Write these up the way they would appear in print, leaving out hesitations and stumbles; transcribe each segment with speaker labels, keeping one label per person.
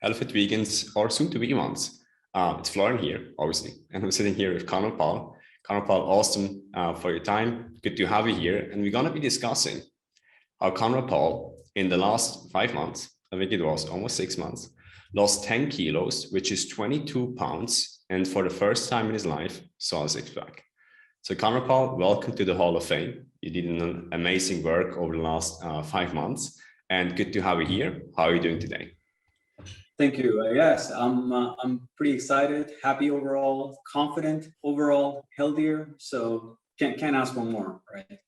Speaker 1: Health Vegans or soon to be ones. It's Florian here, obviously, and I'm sitting here with Kanwarpal. Kanwarpal, awesome for your time. Good to have you here. And we're going to be discussing how Kanwarpal in the last 5 months, I think it was almost 6 months, lost 10 kilos, which is 22 pounds. And for the first time in his life, saw a six-pack. So Kanwarpal, welcome to the Hall of Fame. You did an amazing work over the last 5 months, and good to have you here. How are you doing today?
Speaker 2: Thank you. Yes, I'm pretty excited, happy overall, confident overall, healthier. So can't ask for more, right?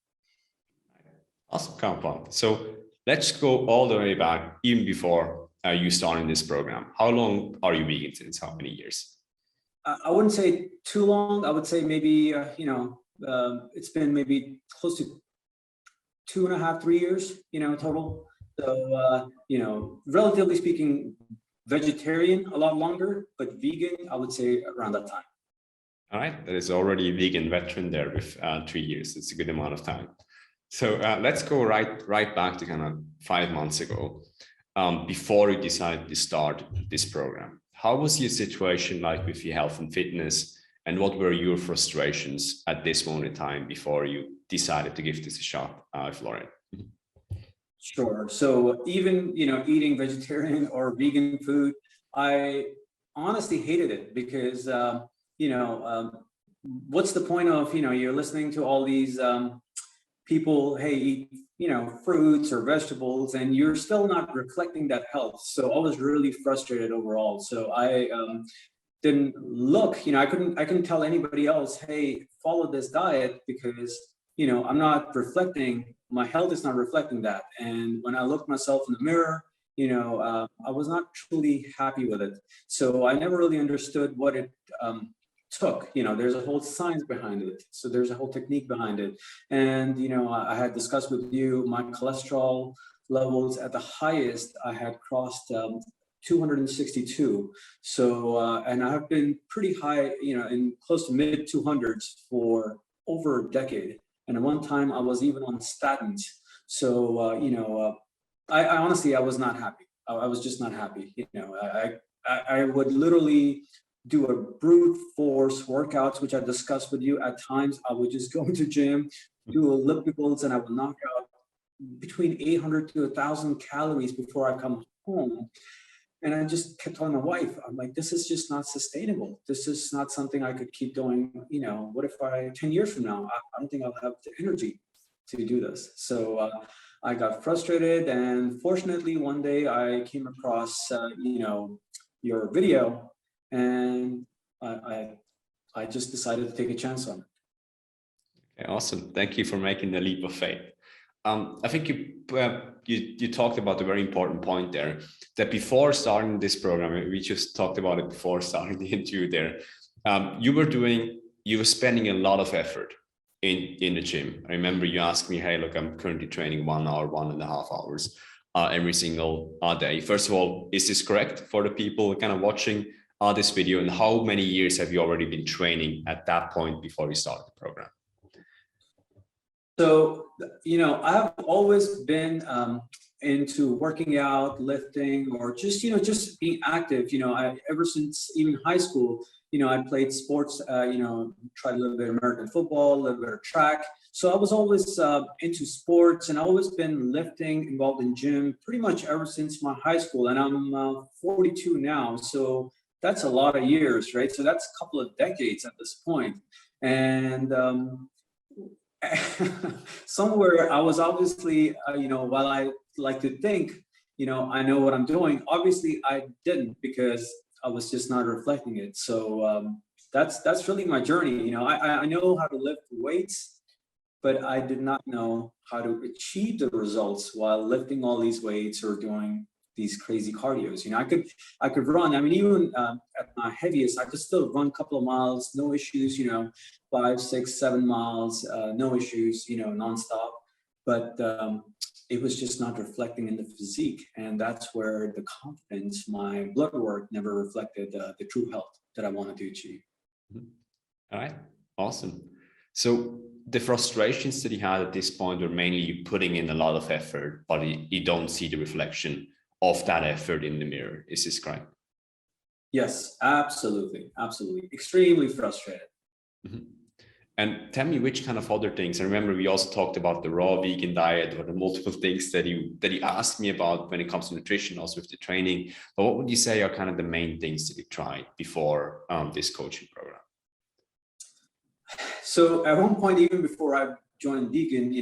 Speaker 1: Awesome, Kanwarpal. So let's go all the way back, even before you started this program. How long are you vegan since? How many years?
Speaker 2: I wouldn't say too long. I would say maybe it's been maybe close to 2.5, 3 years, total. So relatively speaking, vegetarian a lot longer, but vegan, I would say around that time.
Speaker 1: All right, that is already a vegan veteran there with 3 years. It's a good amount of time. So let's go right back to kind of 5 months ago, before you decided to start this program. How was your situation like with your health and fitness, and what were your frustrations at this moment in time before you decided to give this a shot, Florian?
Speaker 2: Sure. So even, eating vegetarian or vegan food, I honestly hated it because, what's the point of, you're listening to all these people, hey, eat, fruits or vegetables, and you're still not reflecting that health. So I was really frustrated overall. So I didn't look, I couldn't tell anybody else, hey, follow this diet, because, I'm not reflecting, my health is not reflecting that. And when I looked myself in the mirror, I was not truly happy with it. So I never really understood what it took. There's a whole science behind it. So there's a whole technique behind it. And, I had discussed with you, my cholesterol levels at the highest, I had crossed 262. So, and I have been pretty high, in close to mid 200s for over a decade. And at one time I was even on statins. So, I honestly, I was not happy. I was just not happy. I would literally do a brute force workouts, which I discussed with you. At times I would just go into gym, do ellipticals, and I would knock out between 800 to 1,000 calories before I come home. And I just kept telling my wife, I'm like, this is just not sustainable. This is not something I could keep doing. What if 10 years from now, I don't think I'll have the energy to do this. So I got frustrated, and fortunately one day I came across, your video, and I just decided to take a chance on it.
Speaker 1: Okay, awesome. Thank you for making the leap of faith. I think you talked about a very important point there, that before starting this program, we just talked about it before starting the interview there, you were spending a lot of effort in the gym. I remember you asked me, hey, look, I'm currently training 1 hour, 1.5 hours every single day. First of all, is this correct for the people kind of watching this video, and how many years have you already been training at that point before you started the program?
Speaker 2: So, I've always been into working out, lifting, or just being active. Ever since even high school, I played sports, tried a little bit of American football, a little bit of track. So I was always into sports, and I've always been lifting, involved in gym pretty much ever since my high school. And I'm 42 now. So that's a lot of years, right? So that's a couple of decades at this point. And, somewhere I was obviously, while I like to think, I know what I'm doing, obviously I didn't, because I was just not reflecting it. So that's really my journey. I know how to lift weights, but I did not know how to achieve the results while lifting all these weights or doing these crazy cardios. I could run. I mean, even at my heaviest, I could still run a couple of miles, no issues, 5, 6, 7 miles, no issues, nonstop. But it was just not reflecting in the physique. And that's where the confidence, my blood work never reflected the true health that I wanted to achieve.
Speaker 1: All right, awesome. So the frustrations that you had at this point were mainly you putting in a lot of effort, but you don't see the reflection of that effort in the mirror. Is this correct?
Speaker 2: Yes, absolutely. Absolutely. Extremely frustrated.
Speaker 1: Mm-hmm. And tell me which kind of other things. I remember we also talked about the raw vegan diet or the multiple things that you asked me about when it comes to nutrition, also with the training. But what would you say are kind of the main things that you tried before this coaching program?
Speaker 2: So at one point, even before I joined vegan,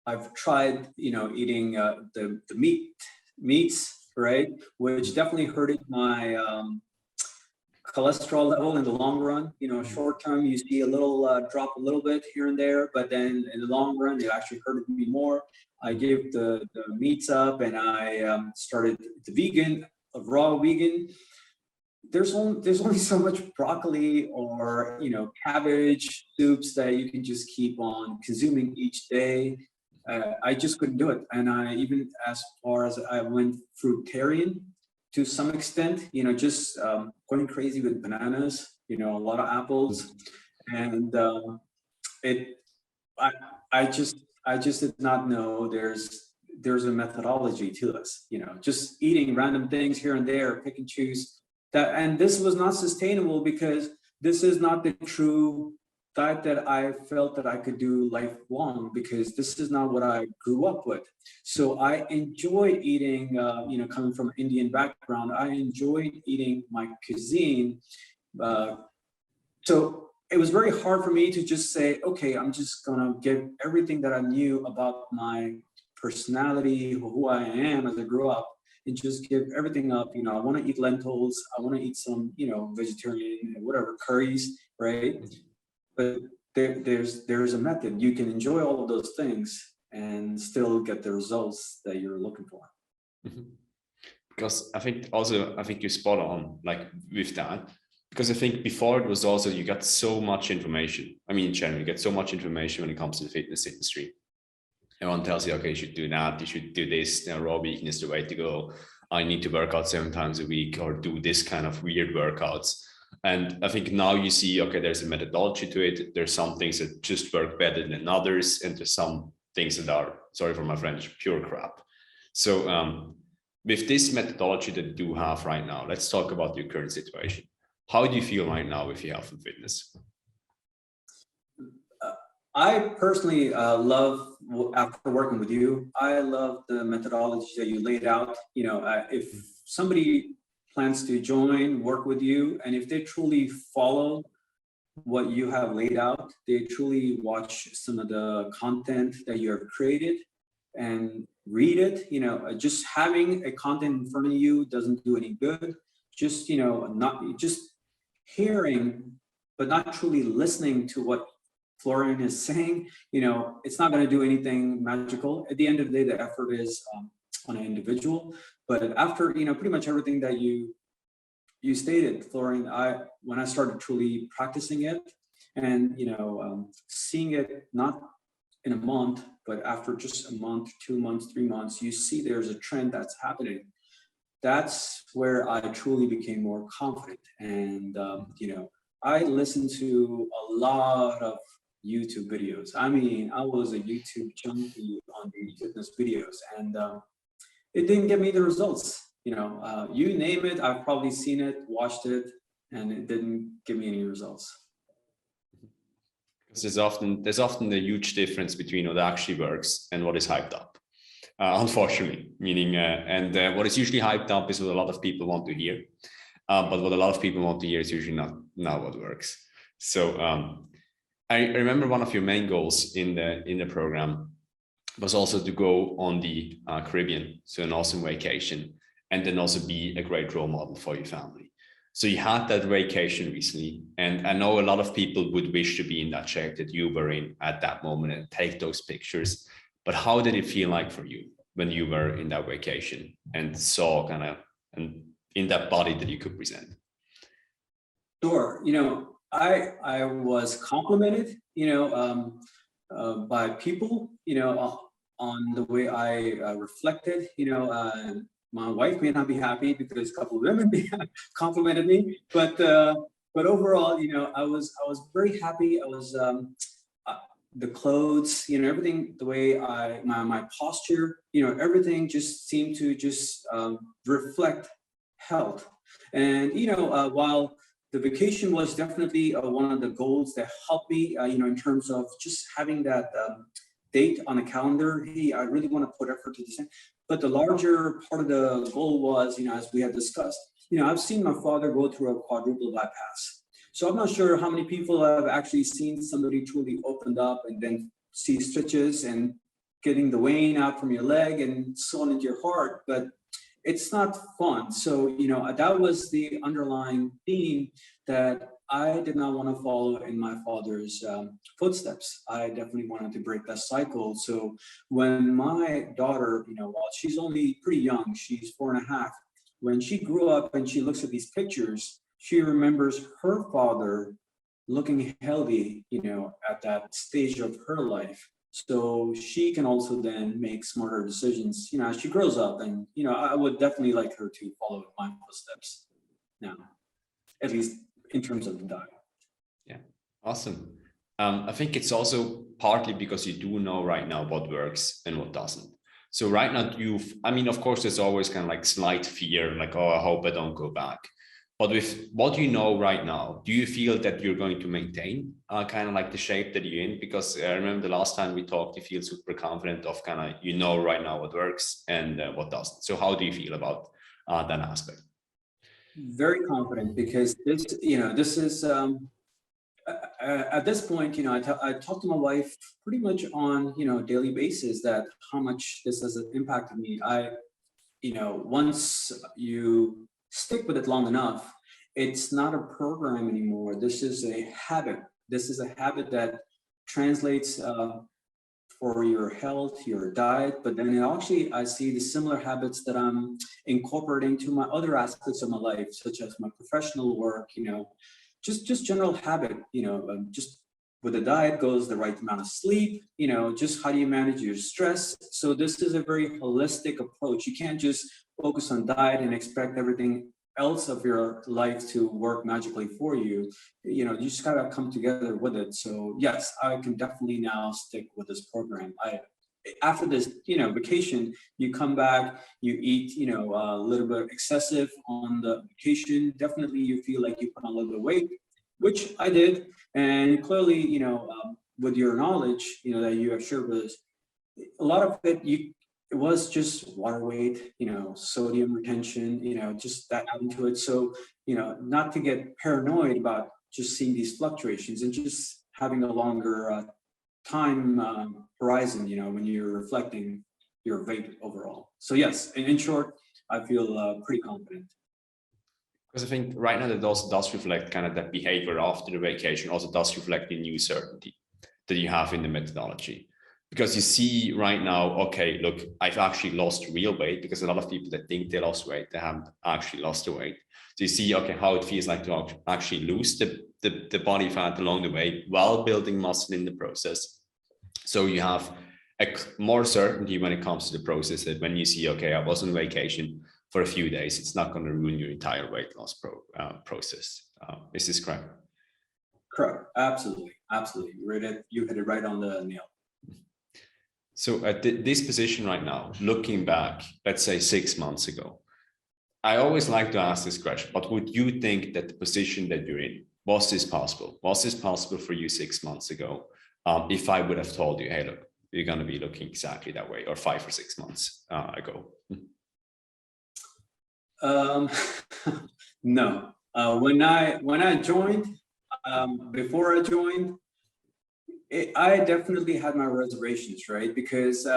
Speaker 2: I've tried, eating the meats, right, which definitely hurted my cholesterol level in the long run. Short term, you see a little drop a little bit here and there, but then in the long run, it actually hurted me more. I gave the meats up, and I started the vegan, raw vegan. There's only so much broccoli or cabbage soups that you can just keep on consuming each day. I just couldn't do it, and I even as far as I went fruitarian to some extent. Just going crazy with bananas. A lot of apples, and I just did not know there's a methodology to this. Just eating random things here and there, pick and choose. And this was not sustainable because this is not the true diet that I felt that I could do lifelong, because this is not what I grew up with. So I enjoyed eating, coming from an Indian background, I enjoyed eating my cuisine. So it was very hard for me to just say, okay, I'm just gonna give everything that I knew about my personality, who I am as I grew up, and just give everything up. I want to eat lentils. I want to eat some, vegetarian, whatever, curries, right? But there's a method. You can enjoy all of those things and still get the results that you're looking for.
Speaker 1: Mm-hmm. Because I think you're spot on, like with that. Because I think before it was also, you got so much information. I mean, in general, you get so much information when it comes to the fitness industry. Everyone tells you, okay, you should do that, you should do this, raw vegan is the way to go. I need to work out 7 times a week or do this kind of weird workouts. And I think now you see, okay, there's a methodology to it. There's some things that just work better than others. And there's some things that are, sorry for my French, pure crap. So with this methodology that you do have right now, let's talk about your current situation. How do you feel right now with your health and fitness?
Speaker 2: I personally love, after working with you, I love the methodology that you laid out. If somebody plans to join, work with you, and if they truly follow what you have laid out, they truly watch some of the content that you have created and read it. Just having a content in front of you doesn't do any good. Just, not just hearing, but not truly listening to what Florian is saying, it's not going to do anything magical. At the end of the day, the effort is on an individual. But after, pretty much everything that you stated, Florian, when I started truly practicing it and, seeing it not in a month, but after just a month, 2 months, 3 months, you see there's a trend that's happening. That's where I truly became more confident. And, I listened to a lot of YouTube videos. I mean, I was a YouTube junkie on the fitness videos, and it didn't give me the results. You name it, I've probably seen it, watched it, and it didn't give me any results.
Speaker 1: Because there's often a huge difference between what actually works and what is hyped up. Unfortunately, meaning, and what is usually hyped up is what a lot of people want to hear. But what a lot of people want to hear is usually not what works. So I remember one of your main goals in the program was also to go on the Caribbean, so an awesome vacation, and then also be a great role model for your family. So you had that vacation recently, and I know a lot of people would wish to be in that shape that you were in at that moment and take those pictures. But how did it feel like for you when you were in that vacation and saw and in that body that you could present?
Speaker 2: Sure. I was complimented, by people, on the way I reflected. My wife may not be happy because a couple of women complimented me, but overall, I was very happy. I was the clothes, everything, the way my posture, everything just seemed to just reflect health. And, while the vacation was definitely one of the goals that helped me, in terms of just having that date on the calendar. Hey, I really want to put effort to this thing. But the larger part of the goal was, as we had discussed, I've seen my father go through a quadruple bypass. So I'm not sure how many people have actually seen somebody truly opened up and then see stitches and getting the vein out from your leg and sewn into your heart, but it's not fun. So, that was the underlying theme, that I did not want to follow in my father's footsteps. I definitely wanted to break that cycle. So when my daughter, while she's only pretty young, she's 4.5, when she grew up and she looks at these pictures, she remembers her father looking healthy, at that stage of her life. So she can also then make smarter decisions, as she grows up. And, I would definitely like her to follow in my footsteps now, at least in terms of the diet.
Speaker 1: Yeah, awesome. I think it's also partly because you do know right now what works and what doesn't. So right now of course, there's always kind of like slight fear, like, oh, I hope I don't go back. But with what you know right now, do you feel that you're going to maintain kind of like the shape that you're in? Because I remember the last time we talked, you feel super confident of kind of, right now what works and what doesn't. So how do you feel about that aspect?
Speaker 2: Very confident, because this is, at this point, I talk to my wife pretty much on, a daily basis, that how much this has impacted me. Once you stick with it long enough, it's not a program anymore. This is a habit. This is a habit that translates for your health, your diet, but then I see the similar habits that I'm incorporating to my other aspects of my life, such as my professional work, just general habit, just with the diet goes the right amount of sleep, just how do you manage your stress. So this is a very holistic approach. You can't just focus on diet and expect everything else of your life to work magically for you. You just gotta come together with it. So yes, I can definitely now stick with this program. After this, vacation, you come back, you eat, a little bit excessive on the vacation. Definitely you feel like you put on a little bit of weight, which I did. And clearly, with your knowledge, that you have shared with us, a lot of it was just water weight, sodium retention, just that into it. So, not to get paranoid about just seeing these fluctuations, and just having a longer time horizon, when you're reflecting your weight overall. So yes, in short, I feel pretty confident.
Speaker 1: Because I think right now that also does reflect kind of that behavior after the vacation, also does reflect the new certainty that you have in the methodology. Because you see right now, okay, look, I've actually lost real weight, because a lot of people that think they lost weight, they haven't actually lost the weight. So you see, okay, how it feels like to actually lose the body fat along the way while building muscle in the process. So you have a more certainty when it comes to the process, that when you see, okay, I was on vacation for a few days, it's not going to ruin your entire weight loss process. Is this correct?
Speaker 2: Correct. Absolutely. You hit it right on the nail.
Speaker 1: So at this position right now, looking back, let's say 6 months ago, I always like to ask this question, but would you think that the position that you're in, was this possible? Was this possible for you 6 months ago? If I would have told you, hey, look, you're going to be looking exactly that way, or 5 or 6 months ago?
Speaker 2: No. When I joined, before I joined, I definitely had my reservations, right? Because,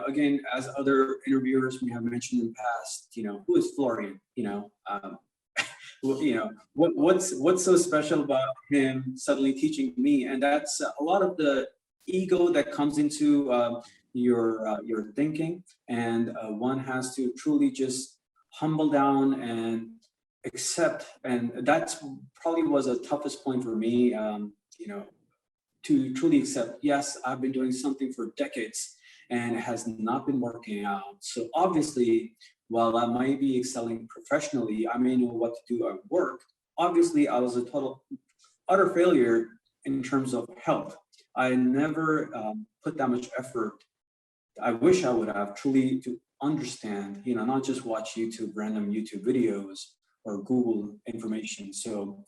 Speaker 2: again, as other interviewers we have mentioned in the past, who is Florian? What's so special about him suddenly teaching me? And that's a lot of the ego that comes into your thinking, and one has to truly just humble down and accept. And that's probably was the toughest point for me, to truly accept, yes, I've been doing something for decades and it has not been working out. So obviously, while I might be excelling professionally, I may know what to do at work. Obviously, I was a total utter failure in terms of health. I never put that much effort. I wish I would have truly to understand, not just watch random YouTube videos or Google information. So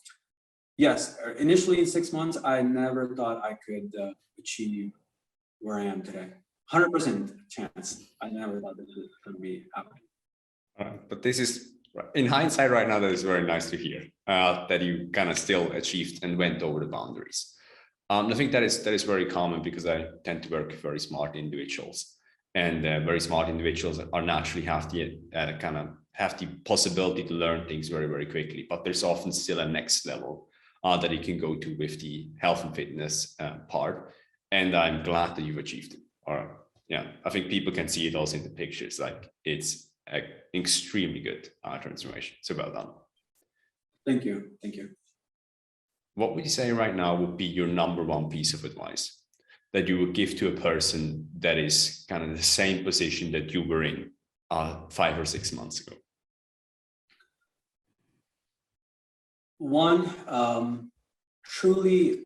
Speaker 2: yes, initially in 6 months, I never thought I could achieve where I am today. 100% chance. I never thought this was going to be happening.
Speaker 1: But this is, in hindsight right now, that is very nice to hear that you kind of still achieved and went over the boundaries. I think that is very common because I tend to work with very smart individuals, and very smart individuals are naturally have the possibility to learn things very, very quickly. But there's often still a next level that you can go to with the health and fitness part. And I'm glad that you've achieved it. Yeah, I think people can see it also in the pictures. Like it's an extremely good transformation. So well done.
Speaker 2: Thank you. Thank you.
Speaker 1: What would you say right now would be your number one piece of advice that you would give to a person that is kind of the same position that you were in 5 or 6 months ago?
Speaker 2: One, truly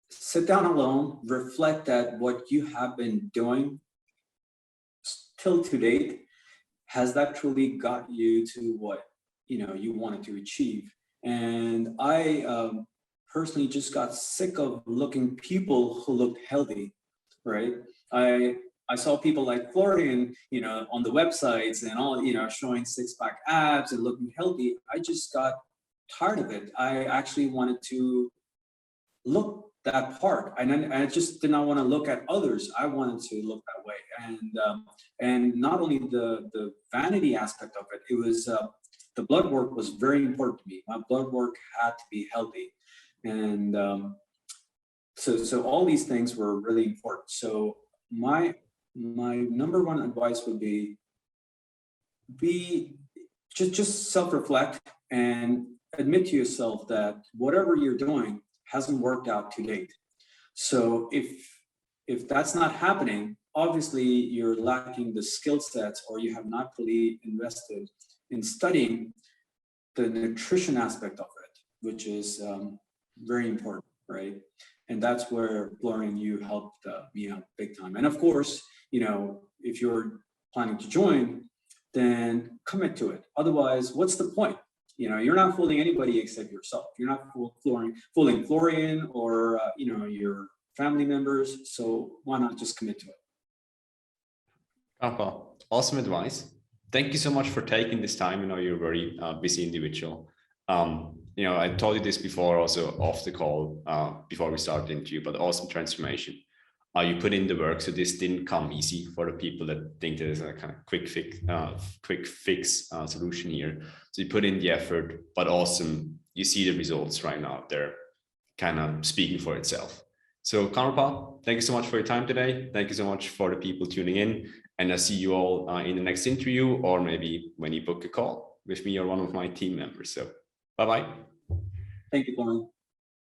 Speaker 2: sit down alone, reflect at what you have been doing till to date. Has that truly got you to what you wanted to achieve? And I personally just got sick of looking people who looked healthy, right? I saw people like Florian, on the websites and all, showing six-pack abs and looking healthy. I just got tired of it. I actually wanted to look that part, and I just did not want to look at others. I wanted to look that way, and not only the vanity aspect of it, it was the blood work was very important to me. My blood work had to be healthy, and so all these things were really important. So my number one advice would be just self-reflect and admit to yourself that whatever you're doing hasn't worked out to date. So if that's not happening, obviously you're lacking the skill sets, or you have not really invested in studying the nutrition aspect of it, which is very important, right? And that's where, Florian, you helped me out big time. And of course, if you're planning to join, then commit to it. Otherwise, what's the point? You're not fooling anybody except yourself. You're not fooling Florian or your family members. So why not just commit to it?
Speaker 1: Kanwarpal, awesome advice. Thank you so much for taking this time. You're a very busy individual. I told you this before, also off the call, before we started the interview, but awesome transformation. You put in the work, so this didn't come easy for the people that think there's a kind of quick fix solution here. So you put in the effort, but awesome, you see the results right now. They're kind of speaking for itself. So Kanwarpal, thank you so much for your time today. Thank you so much for the people tuning in, and I'll see you all in the next interview, or maybe when you book a call with me or one of my team members. So bye-bye.
Speaker 2: Thank you, Florian.